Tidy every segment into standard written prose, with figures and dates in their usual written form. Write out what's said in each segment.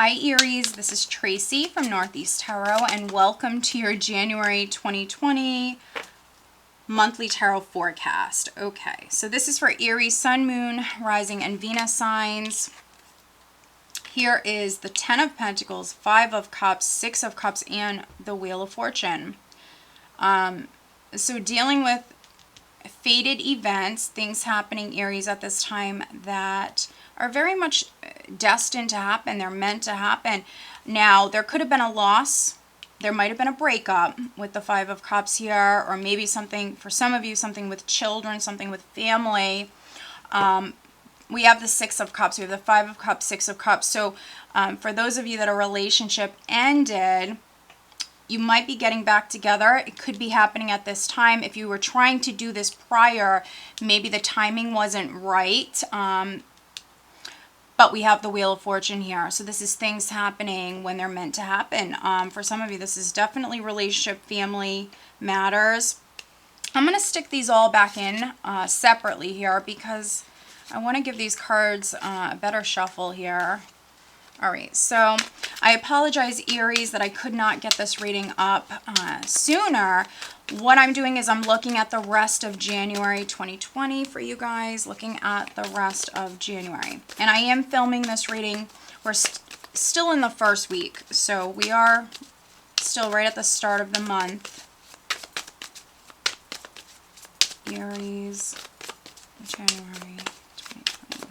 Hi Aries, this is Tracy from Northeast Tarot and welcome to your January 2020 monthly tarot forecast. Okay, so this is for Aries, Sun, Moon, Rising, and Venus signs. Here is the 10 of Pentacles, 5 of Cups, 6 of Cups, and the Wheel of Fortune. So dealing with fated events, things happening, Aries, at this time that are very much destined to happen. They're meant to happen. Now, there could have been a loss. There might have been a breakup with the 5 of Cups here, or maybe something, for some of you, something with children, something with family. We have the 6 of Cups. We have the 5 of Cups, 6 of Cups. So for those of you that a relationship ended, you might be getting back together. It could be happening at this time. If you were trying to do this prior, maybe the timing wasn't right. But we have the Wheel of Fortune here. So this is things happening when they're meant to happen. For some of you, this is definitely relationship, family matters. I'm going to stick these all back in separately here because I want to give these cards a better shuffle here. All right, so I apologize, Aries, that I could not get this reading up sooner. What I'm doing is I'm looking at the rest of January 2020 for you guys, looking at the rest of January. And I am filming this reading. We're still in the first week, so we are still right at the start of the month. Aries, January 2020.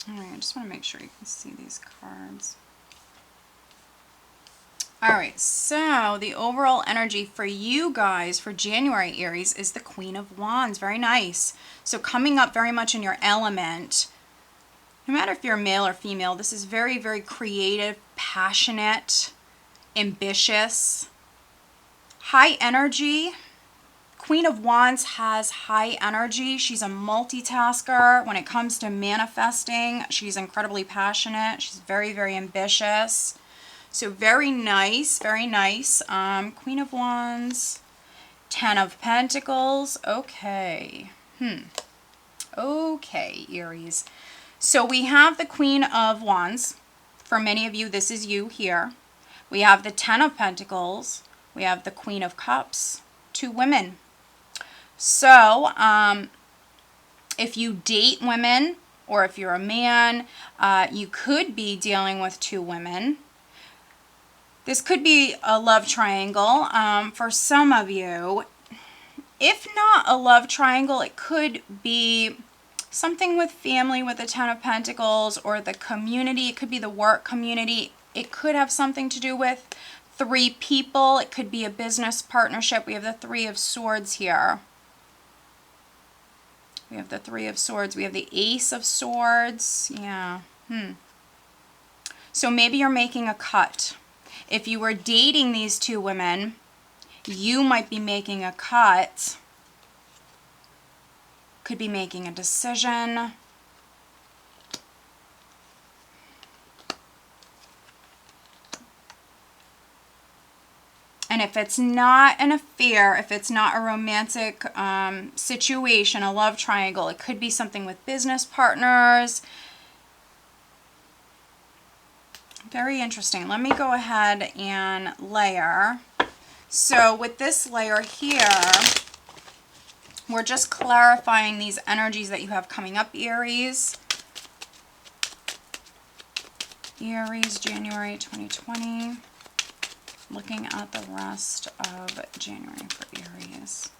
All right, I just want to make sure you can see these cards. All right, so the overall energy for you guys for January, Aries, is the Queen of Wands. Very nice. So coming up very much in your element. No matter if you're male or female, this is very, very creative, passionate, ambitious, high energy. Queen of Wands has high energy. She's a multitasker. When it comes to manifesting, she's incredibly passionate. She's very, very ambitious. So very nice, very nice. Queen of Wands, 10 of Pentacles. Okay. Okay, Aries. So we have the Queen of Wands. For many of you, this is you here. We have the 10 of Pentacles. We have the Queen of Cups. 2 women. So, if you date women or if you're a man, you could be dealing with 2 women. This could be a love triangle for some of you. If not a love triangle, it could be something with family with the 10 of Pentacles or the community. It could be the work community. It could have something to do with 3 people. It could be a business partnership. We have the 3 of Swords here. We have the 3 of Swords. We have the Ace of Swords. Yeah. So maybe you're making a cut. If you were dating these 2 women, you might be making a cut. Could be making a decision. And if it's not an affair, if it's not a romantic situation, a love triangle, it could be something with business partners. Very interesting. Let me go ahead and layer. So with this layer here, we're just clarifying these energies that you have coming up, Aries. Aries, January 2020. Looking at the rest of January for Aries.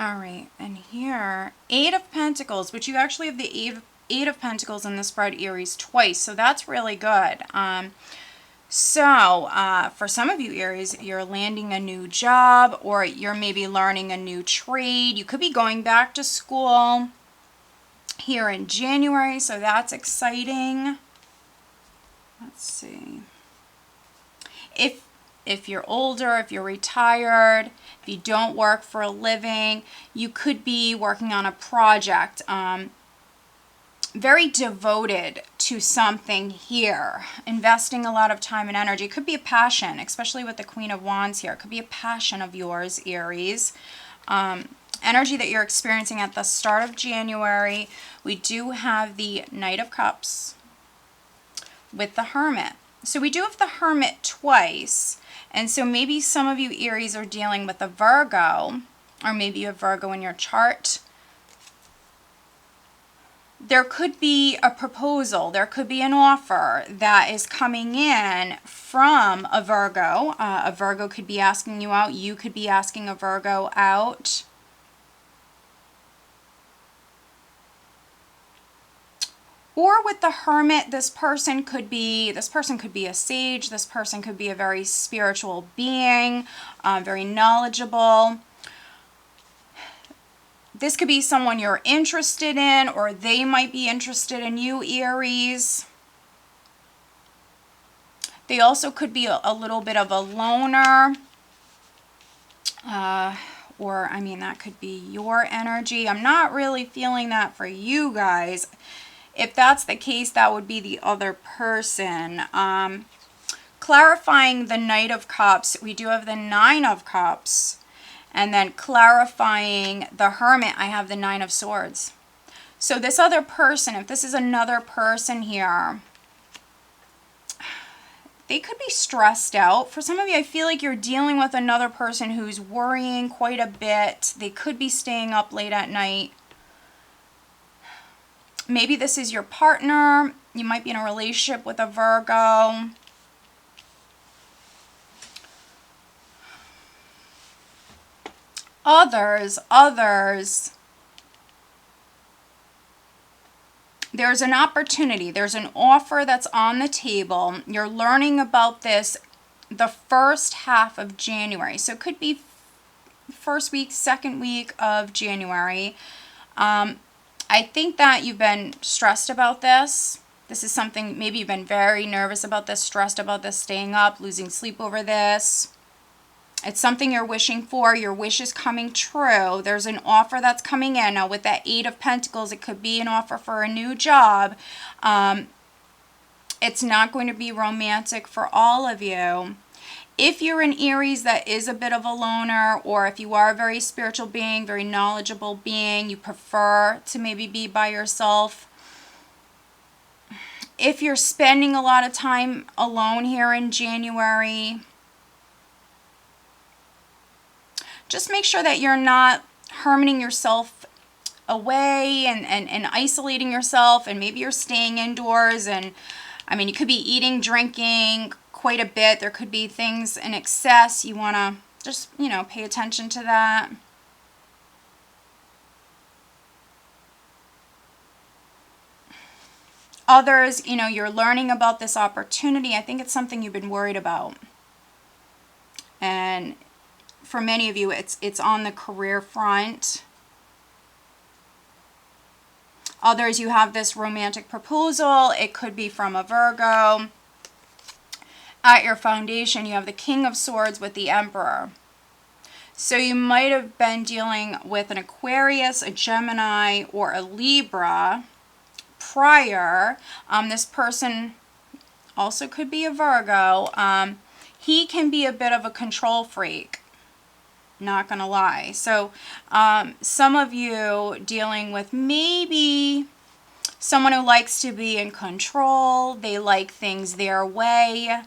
All right, and here, 8 of Pentacles, which you actually have the eight of Pentacles in the spread, Aries, twice, so that's really good. For some of you, Aries, you're landing a new job, or you're maybe learning a new trade. You could be going back to school here in January, so that's exciting. Let's see. If you're older, if you're retired, if you don't work for a living, you could be working on a project. Very devoted to something here, investing a lot of time and energy. It could be a passion, especially with the Queen of Wands here. It could be a passion of yours, Aries. Energy that you're experiencing at the start of January. We do have the Knight of Cups with the Hermit. So we do have the Hermit twice. And so maybe some of you, Aries, are dealing with a Virgo, or maybe you have Virgo in your chart. There could be a proposal, there could be an offer that is coming in from a Virgo. A Virgo could be asking you out, you could be asking a Virgo out. Or with the Hermit, this person could be a sage, this person could be a very spiritual being, very knowledgeable. This could be someone you're interested in, or they might be interested in you, Aries. They also could be a little bit of a loner. Or, I mean, that could be your energy. I'm not really feeling that for you guys. If that's the case, that would be the other person. Clarifying the Knight of Cups, we do have the Nine of Cups. And then clarifying the Hermit, I have the Nine of Swords. So this other person, if this is another person here, they could be stressed out. For some of you, I feel like you're dealing with another person who's worrying quite a bit. They could be staying up late at night. Maybe this is your partner. You might be in a relationship with a Virgo. Others, there's an opportunity. There's an offer that's on the table. You're learning about this the first half of January. So it could be first week, second week of January. I think that you've been stressed about this. This is something, maybe you've been very nervous about this, stressed about this, staying up, losing sleep over this. It's something you're wishing for. Your wish is coming true. There's an offer that's coming in. Now, with that Eight of Pentacles, it could be an offer for a new job. It's not going to be romantic for all of you. If you're an Aries that is a bit of a loner, or if you are a very spiritual being, very knowledgeable being, you prefer to maybe be by yourself. If you're spending a lot of time alone here in January, just make sure that you're not hermiting yourself away and isolating yourself, and maybe you're staying indoors. And I mean, you could be eating, drinking quite a bit. There could be things in excess. You want to just, you know, pay attention to that. Others, you know, you're learning about this opportunity. I think it's something you've been worried about. And for many of you, it's on the career front. Others, you have this romantic proposal. It could be from a Virgo. At your foundation, you have the King of Swords with the Emperor. So you might have been dealing with an Aquarius, a Gemini, or a Libra prior. This person also could be a Virgo. He can be a bit of a control freak. Not gonna lie. So some of you dealing with maybe someone who likes to be in control. They like things their way.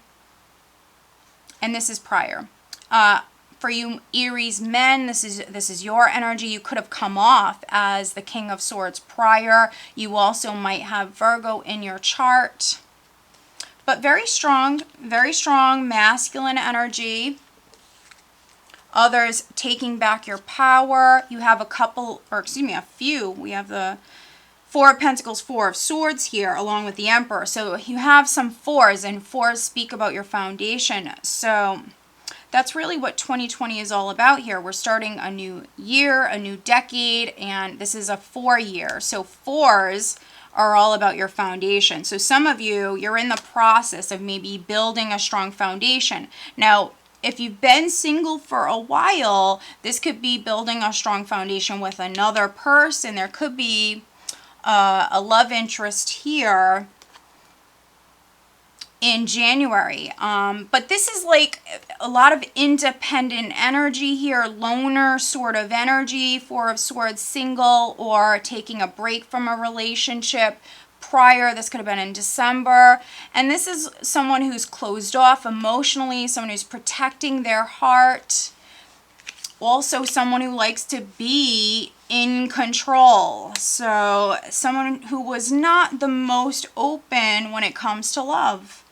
And this is prior. For you Aries men, this is your energy. You could have come off as the King of Swords prior. You also might have Virgo in your chart. But very strong masculine energy. Others taking back your power. You have a few. We have the Four of Pentacles, Four of Swords here, along with the Emperor. So you have some fours, and fours speak about your foundation. So that's really what 2020 is all about here. We're starting a new year, a new decade, and this is a 4-year. So fours are all about your foundation. So some of you, you're in the process of maybe building a strong foundation. Now, if you've been single for a while, this could be building a strong foundation with another person. There could be a love interest here in January. But this is like a lot of independent energy here, loner sort of energy, Four of Swords, single, or taking a break from a relationship prior. This could have been in December. And this is someone who's closed off emotionally, someone who's protecting their heart. Also someone who likes to be in control. So someone who was not the most open when it comes to love.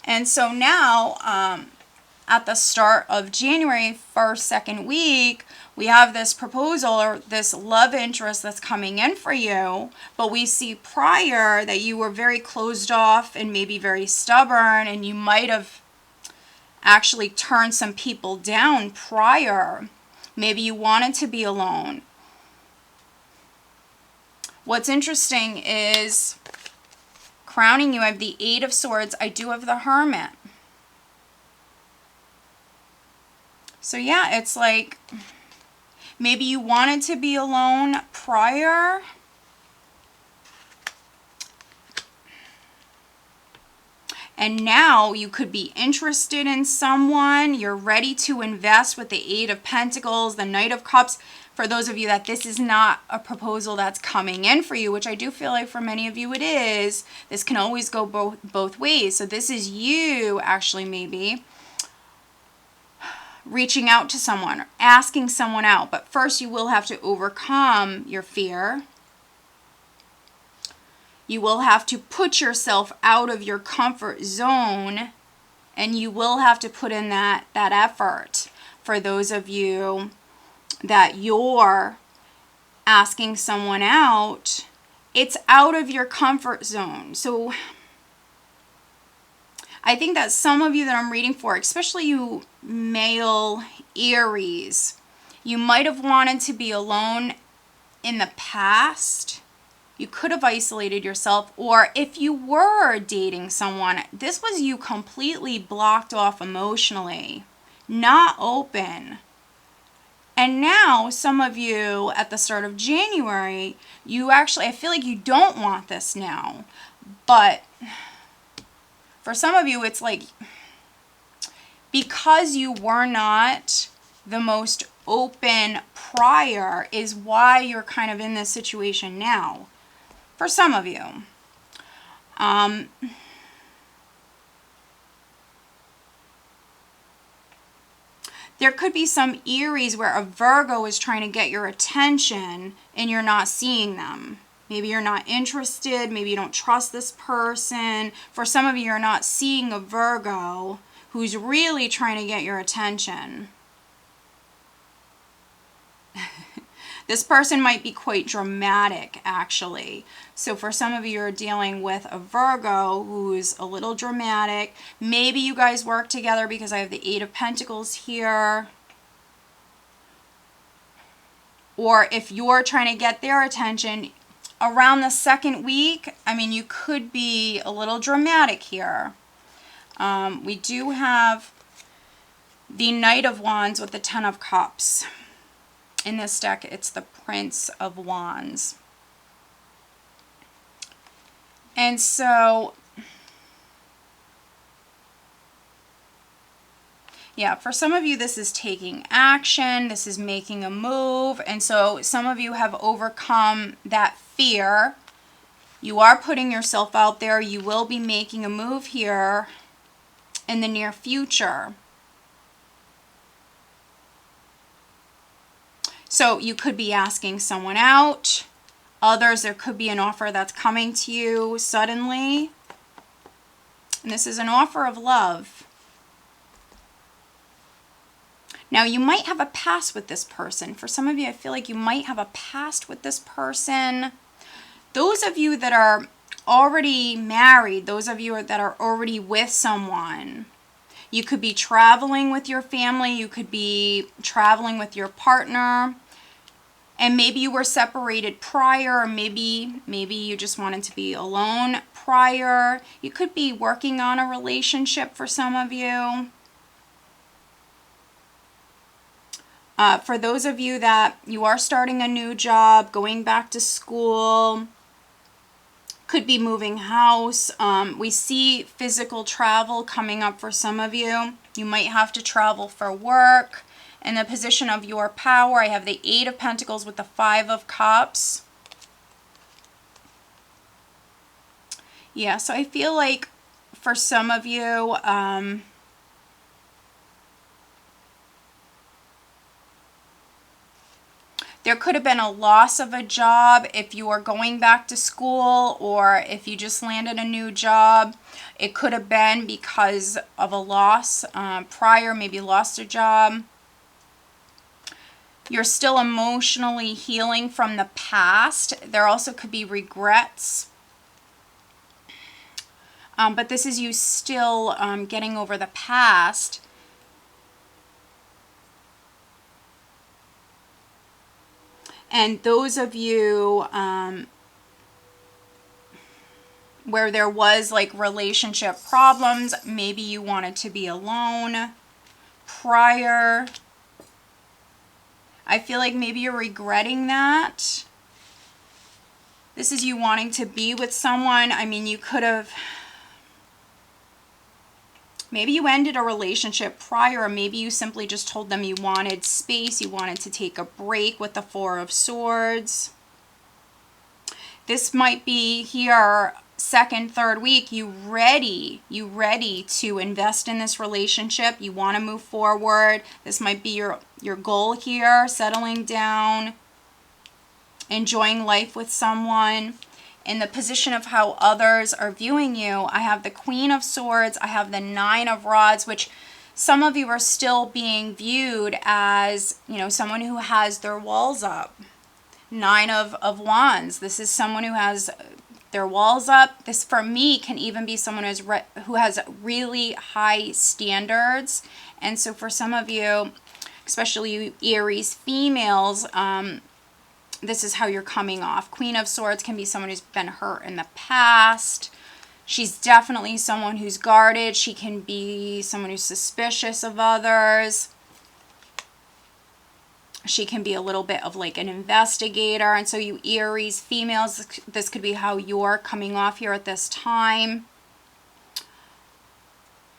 And so now, at the start of January, first, second week, we have this proposal or this love interest that's coming in for you. But we see prior that you were very closed off and maybe very stubborn, and you might have actually turned some people down prior. Maybe you wanted to be alone. What's interesting is, crowning you, I have the Eight of Swords. I do have the Hermit. So yeah, it's like maybe you wanted to be alone prior. And now you could be interested in someone. You're ready to invest with the Eight of Pentacles, the Knight of Cups. For those of you that this is not a proposal that's coming in for you, which I do feel like for many of you it is, this can always go both ways. So this is you actually maybe reaching out to someone, or asking someone out. But first you will have to overcome your fear. You will have to put yourself out of your comfort zone, and you will have to put in that effort. For those of you that you're asking someone out, it's out of your comfort zone. So I think that some of you that I'm reading for, especially you male Aries, you might have wanted to be alone in the past. You could have isolated yourself, or if you were dating someone, this was you completely blocked off emotionally, not open. And now some of you at the start of January, you actually, I feel like you don't want this now. But for some of you, it's like because you were not the most open prior is why you're kind of in this situation now. For some of you. There could be some Aries where a Virgo is trying to get your attention and you're not seeing them. Maybe you're not interested. Maybe you don't trust this person. For some of you, you're not seeing a Virgo who's really trying to get your attention. This person might be quite dramatic, actually. So for some of you, you're dealing with a Virgo who's a little dramatic. Maybe you guys work together because I have the Eight of Pentacles here. Or if you're trying to get their attention, around the second week, I mean, you could be a little dramatic here. We do have the Knight of Wands with the Ten of Cups. In this deck, it's the Prince of Wands. And so, yeah, for some of you, this is taking action. This is making a move. And so some of you have overcome that fear. You are putting yourself out there. You will be making a move here in the near future. So you could be asking someone out. Others, there could be an offer that's coming to you suddenly. And this is an offer of love. Now, you might have a past with this person. For some of you, I feel like you might have a past with this person. Those of you that are already married, those of you that are already with someone, you could be traveling with your family, you could be traveling with your partner, and maybe you were separated prior, or maybe you just wanted to be alone prior. You could be working on a relationship for some of you. For those of you that you are starting a new job, going back to school, could be moving house. We see physical travel coming up for some of you. You might have to travel for work. In the position of your power, I have the 8 of Pentacles with the 5 of Cups. Yeah, so I feel like for some of you, there could have been a loss of a job if you are going back to school, or if you just landed a new job. It could have been because of a loss prior, maybe lost a job. You're still emotionally healing from the past. There also could be regrets. But this is you still getting over the past. And those of you where there was like relationship problems, maybe you wanted to be alone prior. I feel like maybe you're regretting that. This is you wanting to be with someone. I mean, you could have, maybe you ended a relationship prior, or maybe you simply just told them you wanted space, you wanted to take a break with the 4 of Swords. This might be here, second, third week, you ready to invest in this relationship. You want to move forward. This might be your goal here, settling down, enjoying life with someone. In the position of how others are viewing you, I have the Queen of Swords, I have the 9 of Rods, which some of you are still being viewed as, you know, someone who has their walls up. 9 of Wands, this is someone who has their walls up. This, for me, can even be someone who has really high standards. And so for some of you, especially you Aries females, this is how you're coming off. Queen of Swords can be someone who's been hurt in the past. She's definitely someone who's guarded. She can be someone who's suspicious of others. She can be a little bit of like an investigator. And so you Aries females, this could be how you're coming off here at this time.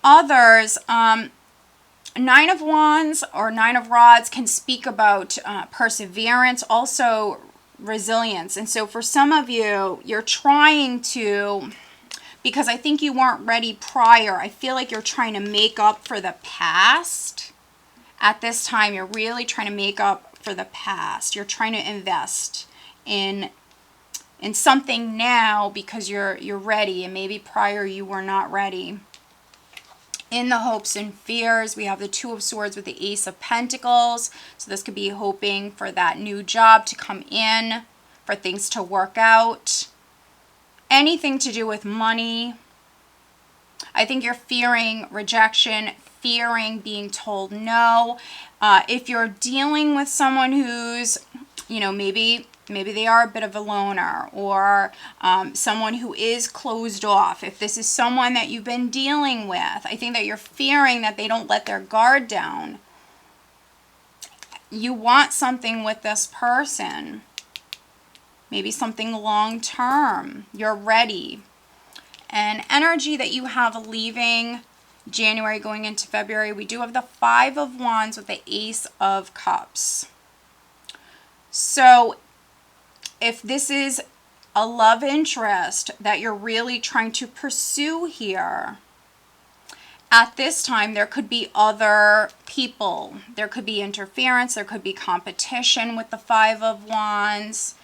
Others, 9 of Wands or 9 of Rods can speak about perseverance, also resilience. And so for some of you, you're trying to, because I think you weren't ready prior, I feel like you're trying to make up for the past. At this time, you're really trying to make up for the past. You're trying to invest in something now because you're ready, and maybe prior you were not ready. In the hopes and fears, we have the 2 of Swords with the Ace of Pentacles. So this could be hoping for that new job to come in, for things to work out. Anything to do with money. I think you're fearing rejection, fearing being told no. If you're dealing with someone who's, you know, maybe they are a bit of a loner, or someone who is closed off. If this is someone that you've been dealing with, I think that you're fearing that they don't let their guard down. You want something with this person. Maybe something long term. You're ready. And energy that you have leaving January going into February, we do have the 5 of Wands with the Ace of Cups. So if this is a love interest that you're really trying to pursue here, at this time there could be other people. There could be interference. There could be competition with the 5 of Wands.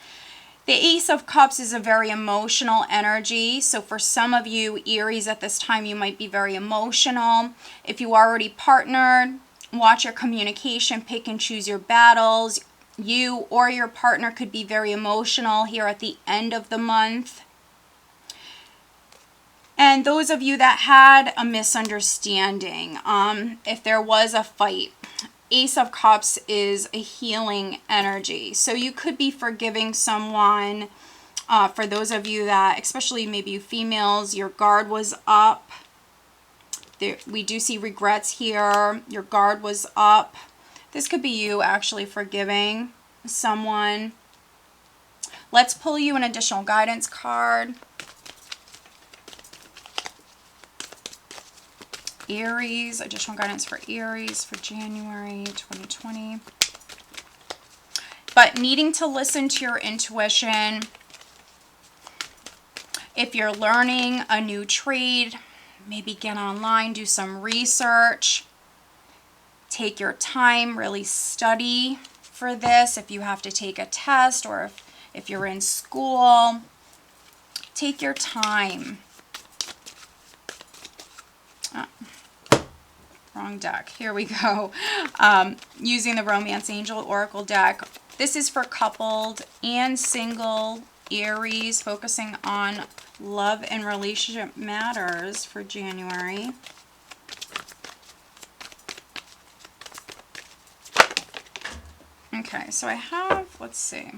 The Ace of Cups is a very emotional energy. So for some of you Aries at this time, you might be very emotional. If you already partnered, Watch your communication, pick and choose your battles. You or your partner could be very emotional here at the end of the month. And those of you that had a misunderstanding, if there was a fight, Ace of Cups is a healing energy. So you could be forgiving someone. For those of you that, especially maybe you females, your guard was up. We do see regrets here. Your guard was up. This could be you actually forgiving someone. Let's pull you an additional guidance card. Aries, additional guidance for Aries for January 2020. But needing to listen to your intuition. If you're learning a new trade, maybe get online, do some research. Take your time, really study for this. If you have to take a test or if you're in school, take your time. Wrong deck. Here we go. Using the Romance Angel Oracle deck. This is for coupled and single Aries, focusing on love and relationship matters for January. Okay, so I have, let's see.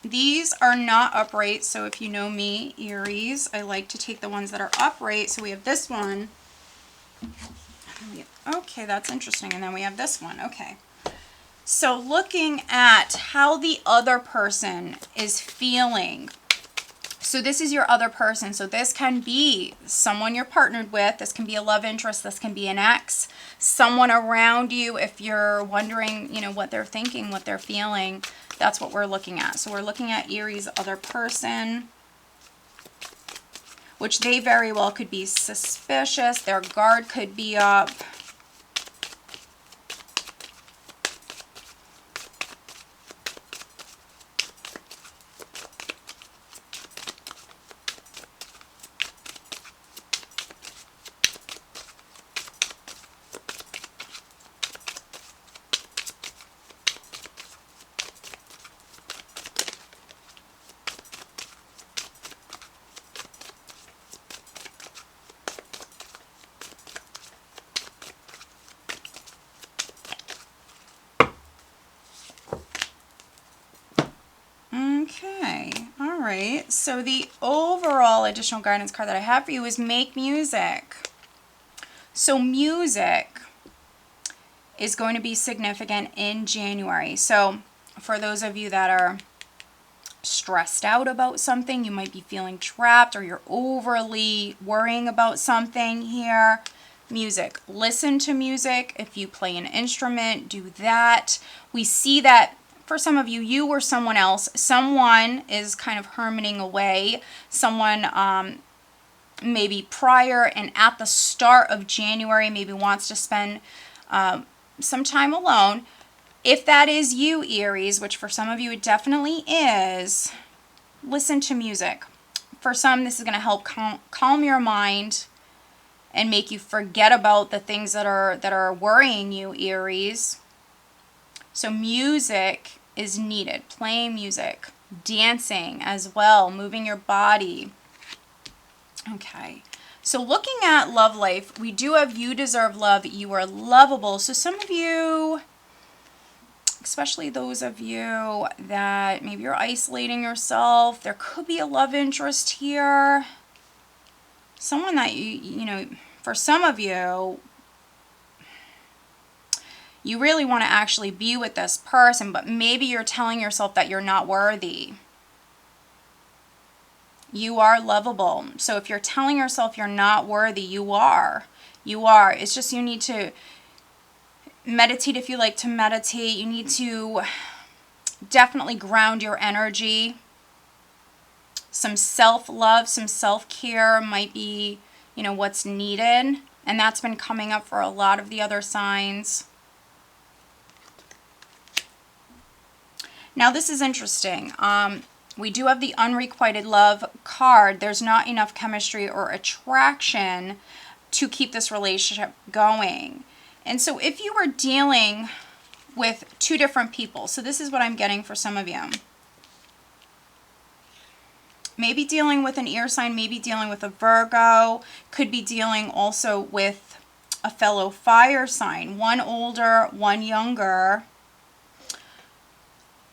These are not upright, so if you know me, Aries, I like to take the ones that are upright. So we have this one. Okay, that's interesting. And then we have this one. Okay. So looking at how the other person is feeling. So this is your other person. So this can be someone you're partnered with. This can be a love interest. This can be an ex. Someone around you, if you're wondering, you know, what they're thinking, what they're feeling. That's what we're looking at. So we're looking at Aries' other person, which they very well could be suspicious. Their guard could be up. Okay, all right. So the overall additional guidance card that I have for you is make music. So music is going to be significant in January. So for those of you that are stressed out about something, you might be feeling trapped, or you're overly worrying about something here. Music. Listen to music. If you play an instrument, do that. We see that for some of you, you or someone else, someone is kind of hermiting away. Someone maybe prior and at the start of January maybe wants to spend some time alone. If that is you, Aries, which for some of you it definitely is, listen to music. For some, this is going to help calm your mind and make you forget about the things that are worrying you, Aries. So music is needed. Playing music, dancing as well, moving your body. Okay. So looking at love life, we do have you deserve love. You are lovable. So some of you, especially those of you that maybe you're isolating yourself, there could be a love interest here. Someone that you know, for some of you, you really want to actually be with this person, but maybe you're telling yourself that you're not worthy. You are lovable. So if you're telling yourself you're not worthy, you are. You are. It's just you need to meditate if you like to meditate. You need to definitely ground your energy. Some self-love, some self-care might be, you know, what's needed. And that's been coming up for a lot of the other signs. Now, this is interesting. We do have the unrequited love card. There's not enough chemistry or attraction to keep this relationship going. And so if you were dealing with two different people, so this is what I'm getting for some of you. Maybe dealing with an air sign, maybe dealing with a Virgo, could be dealing also with a fellow fire sign, one older, one younger.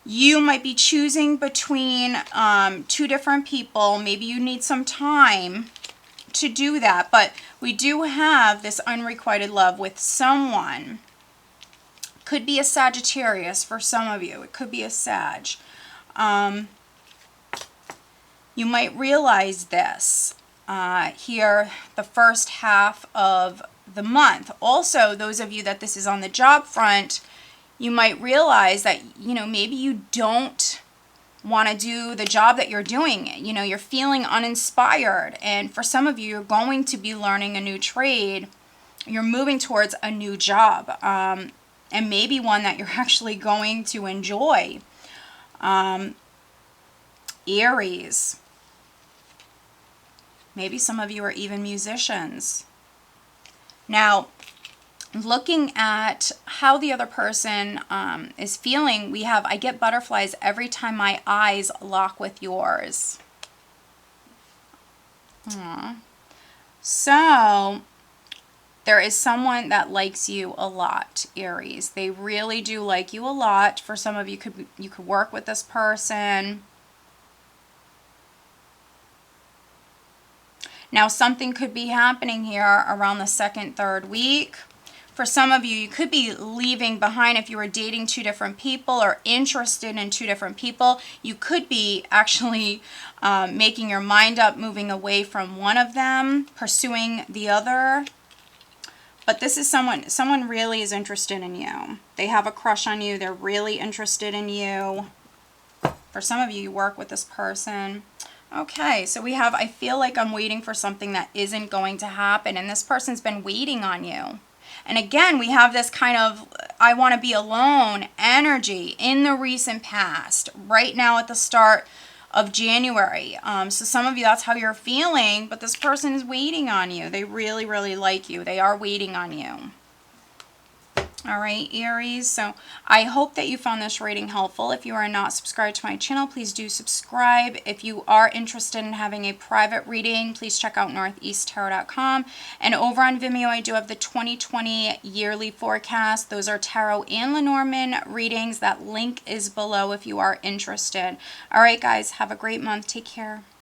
You might be choosing between two different people. Maybe you need some time to do that, but we do have this unrequited love with someone. Could be a Sagittarius for some of you. It could be a Sag. You might realize this here the first half of the month. Also, those of you that this is on the job front, you might realize that, you know, maybe you don't want to do the job that you're doing. You know, you're feeling uninspired. And for some of you, you're going to be learning a new trade. You're moving towards a new job. And maybe one that you're actually going to enjoy. Aries. Maybe some of you are even musicians. Now, looking at how the other person is feeling, we have, I get butterflies every time my eyes lock with yours. Aww. So, there is someone that likes you a lot, Aries. They really do like you a lot. For some of you, you could work with this person. Now, something could be happening here around the second, third week. For some of you, you could be leaving behind if you were dating two different people or interested in two different people. You could be actually making your mind up, moving away from one of them, pursuing the other. But this is someone really is interested in you. They have a crush on you. They're really interested in you. For some of you, you work with this person. Okay, so we have, I feel like I'm waiting for something that isn't going to happen, and this person's been waiting on you. And again, we have this kind of, I want to be alone energy in the recent past, right now at the start of January. So some of you, that's how you're feeling, but this person is waiting on you. They really, really like you. They are waiting on you. All right, Aries. So I hope that you found this reading helpful. If you are not subscribed to my channel, please do subscribe. If you are interested in having a private reading, please check out northeasttarot.com. And over on Vimeo, I do have the 2020 yearly forecast. Those are tarot and Lenormand readings. That link is below if you are interested. All right, guys, have a great month. Take care.